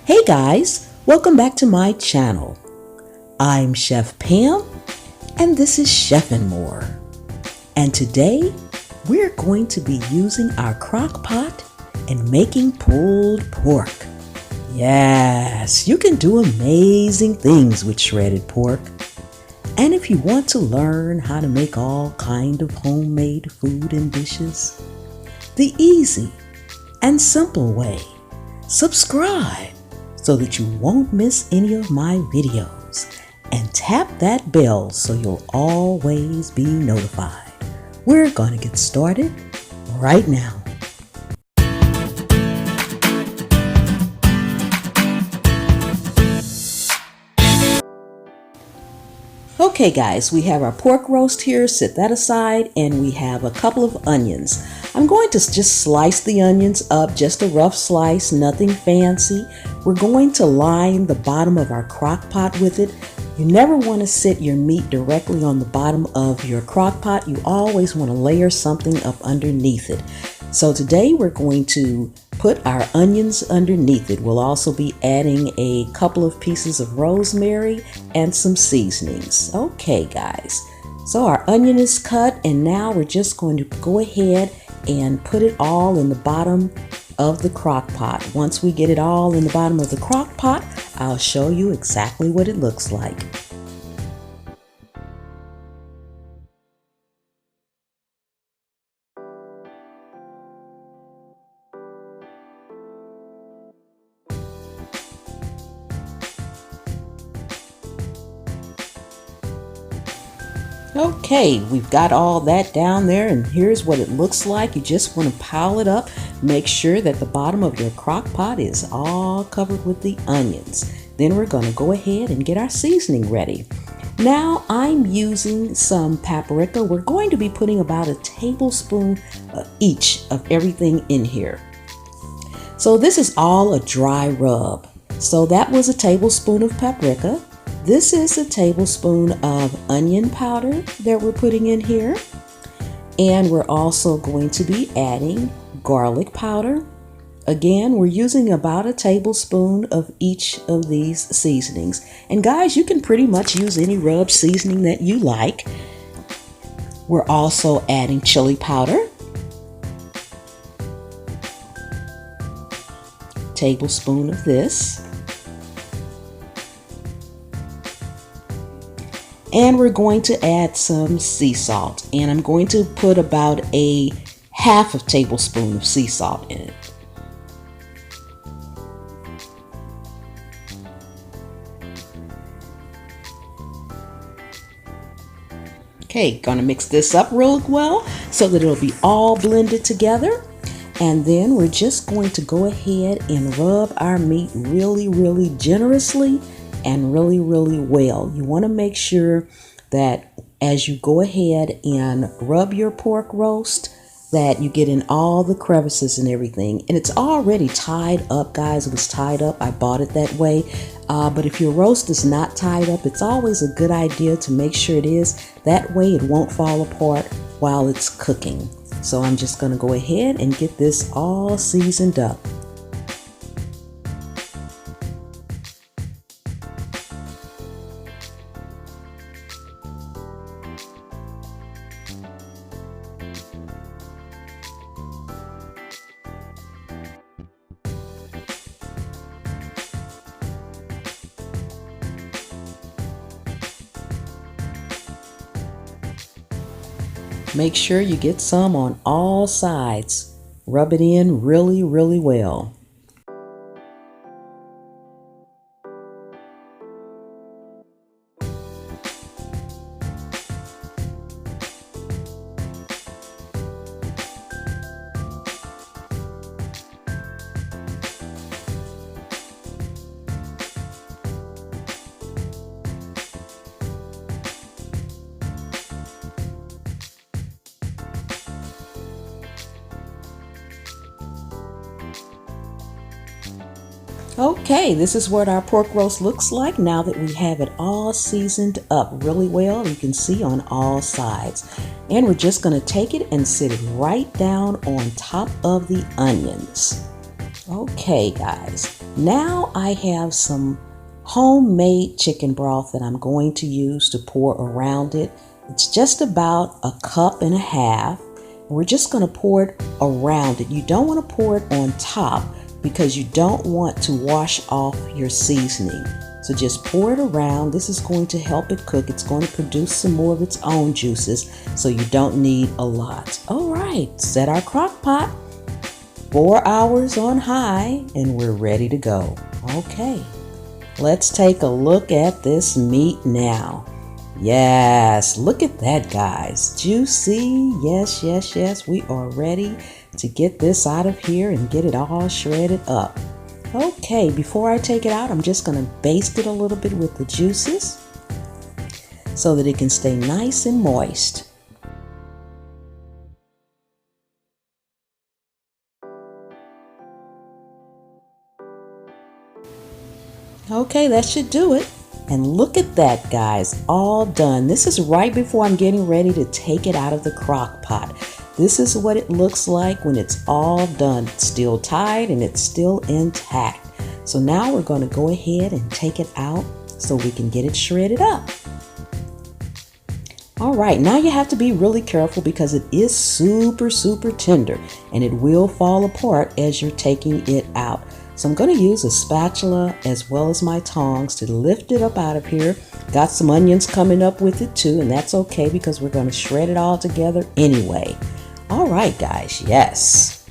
Hey guys, welcome back to my channel. I'm Chef Pam and this is Chef and More. And today we're going to be using our crock pot and making pulled pork. Yes, you can do amazing things with shredded pork. And if you want to learn how to make all kind of homemade food and dishes, the easy and simple way, subscribe so that you won't miss any of my videos, and tap that bell so you'll always be notified. We're going to get started right now. Okay guys, we have our pork roast here, set that aside, and we have a couple of onions. I'm going to just slice the onions up, just a rough slice, nothing fancy. We're going to line the bottom of our crock pot with it. You never want to sit your meat directly on the bottom of your crock pot. You always want to layer something up underneath it. So today we're going to put our onions underneath it. We'll also be adding a couple of pieces of rosemary and some seasonings. Okay guys, so our onion is cut and now we're just going to go ahead and put it all in the bottom of the crock pot. Once we get it all in the bottom of the crock pot, I'll show you exactly what it looks like. Okay, we've got all that down there and here's what it looks like. You just want to pile it up. Make sure that the bottom of your crock pot is all covered with the onions. Then we're going to go ahead and get our seasoning ready. Now I'm using some paprika. We're going to be putting about a tablespoon each of everything in here. So this is all a dry rub. So that was a tablespoon of paprika. This is a tablespoon of onion powder that we're putting in here. And we're also going to be adding garlic powder. Again, we're using about a tablespoon of each of these seasonings. And guys, you can pretty much use any rub seasoning that you like. We're also adding chili powder. Tablespoon of this. And we're going to add some sea salt, and I'm going to put about a half a tablespoon of sea salt in it. Okay, gonna mix this up real well so that it'll be all blended together. And then we're just going to go ahead and rub our meat really generously and really well. You want to make sure that as you go ahead and rub your pork roast that you get in all the crevices and everything. And it's already tied up, guys. It was tied up. I bought it that way. But if your roast is not tied up, it's always a good idea to make sure it is. That way it won't fall apart while it's cooking. So I'm just going to go ahead and get this all seasoned up. Make sure you get some on all sides. Rub it in really well. Okay, this is what our pork roast looks like now that we have it all seasoned up really well. You can see on all sides. And we're just going to take it and sit it right down on top of the onions. Okay, guys. Now I have some homemade chicken broth that I'm going to use to pour around it. It's just about 1.5 cups. We're just going to pour it around it. You don't want to pour it on top because you don't want to wash off your seasoning. So just pour it around. This is going to help it cook. It's going to produce some more of its own juices, so you don't need a lot. All right, set our crock pot. 4 hours on high and we're ready to go. Okay, let's take a look at this meat now. Yes, look at that, guys. Juicy. Yes, yes, yes. We are ready to get this out of here and get it all shredded up. Okay, before I take it out, I'm just going to baste it a little bit with the juices so that it can stay nice and moist. Okay, that should do it. And look at that, guys, all done. This is right before I'm getting ready to take it out of the crock pot. This is what it looks like when it's all done. It's still tied and it's still intact. So now we're going to go ahead and take it out so we can get it shredded up. All right, now you have to be really careful because it is super, super tender and it will fall apart as you're taking it out. So I'm going to use a spatula as well as my tongs to lift it up out of here. Got some onions coming up with it too, and that's okay because we're going to shred it all together anyway. All right, guys, yes.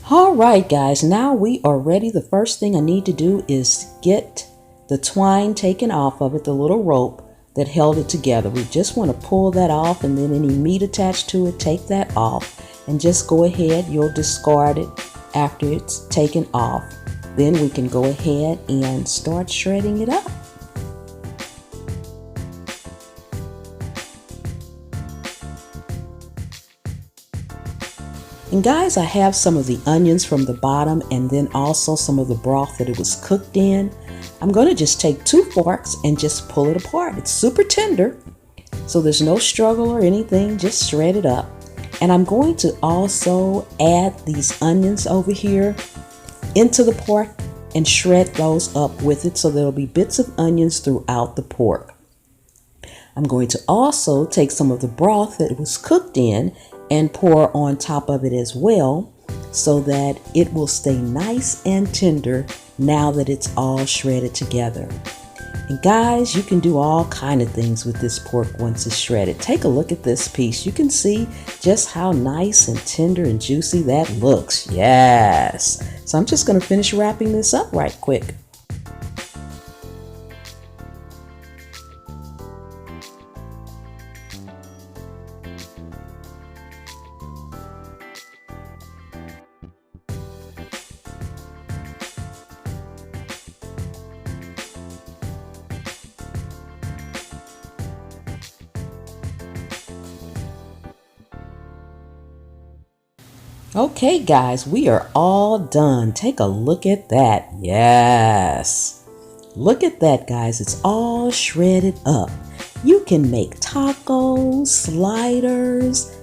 All right, guys, now we are ready. The first thing I need to do is get the twine taken off of it, the little rope that held it together. We just want to pull that off, and then any meat attached to it, take that off. And just go ahead, you'll discard it after it's taken off. Then we can go ahead and start shredding it up. And guys, I have some of the onions from the bottom and then also some of the broth that it was cooked in. I'm going to just take 2 forks and just pull it apart. It's super tender, so there's no struggle or anything, just shred it up. And I'm going to also add these onions over here into the pork and shred those up with it so there'll be bits of onions throughout the pork. I'm going to also take some of the broth that it was cooked in and pour on top of it as well so that it will stay nice and tender now that it's all shredded together. And guys, you can do all kind of things with this pork once it's shredded. Take a look at this piece. You can see just how nice and tender and juicy that looks. Yes. So I'm just going to finish wrapping this up right quick. Okay, guys, we are all done. Take a look at that. Yes. Look at that, guys. It's all shredded up. You can make tacos, sliders,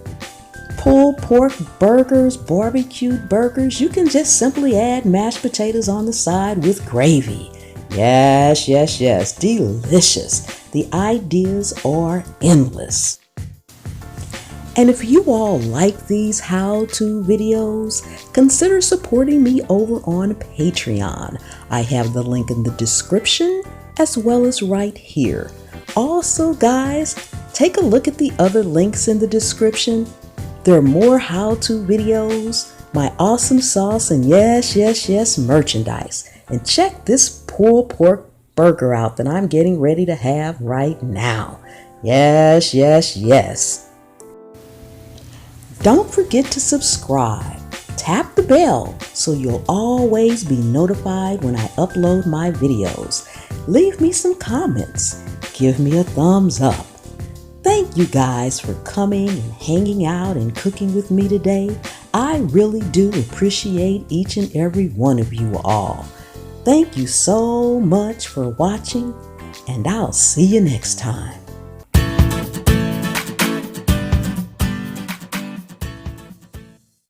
pulled pork burgers, barbecued burgers. You can just simply add mashed potatoes on the side with gravy. Yes, yes, yes. Delicious. The ideas are endless. And if you all like these how-to videos, consider supporting me over on Patreon. I have the link in the description as well as right here. Also, guys, take a look at the other links in the description. There are more how-to videos, my awesome sauce, and yes, yes, yes, merchandise. And check this pulled pork burger out that I'm getting ready to have right now. Yes, yes, yes. Don't forget to subscribe. Tap the bell so you'll always be notified when I upload my videos. Leave me some comments. Give me a thumbs up. Thank you guys for coming and hanging out and cooking with me today. I really do appreciate each and every one of you all. Thank you so much for watching, and I'll see you next time.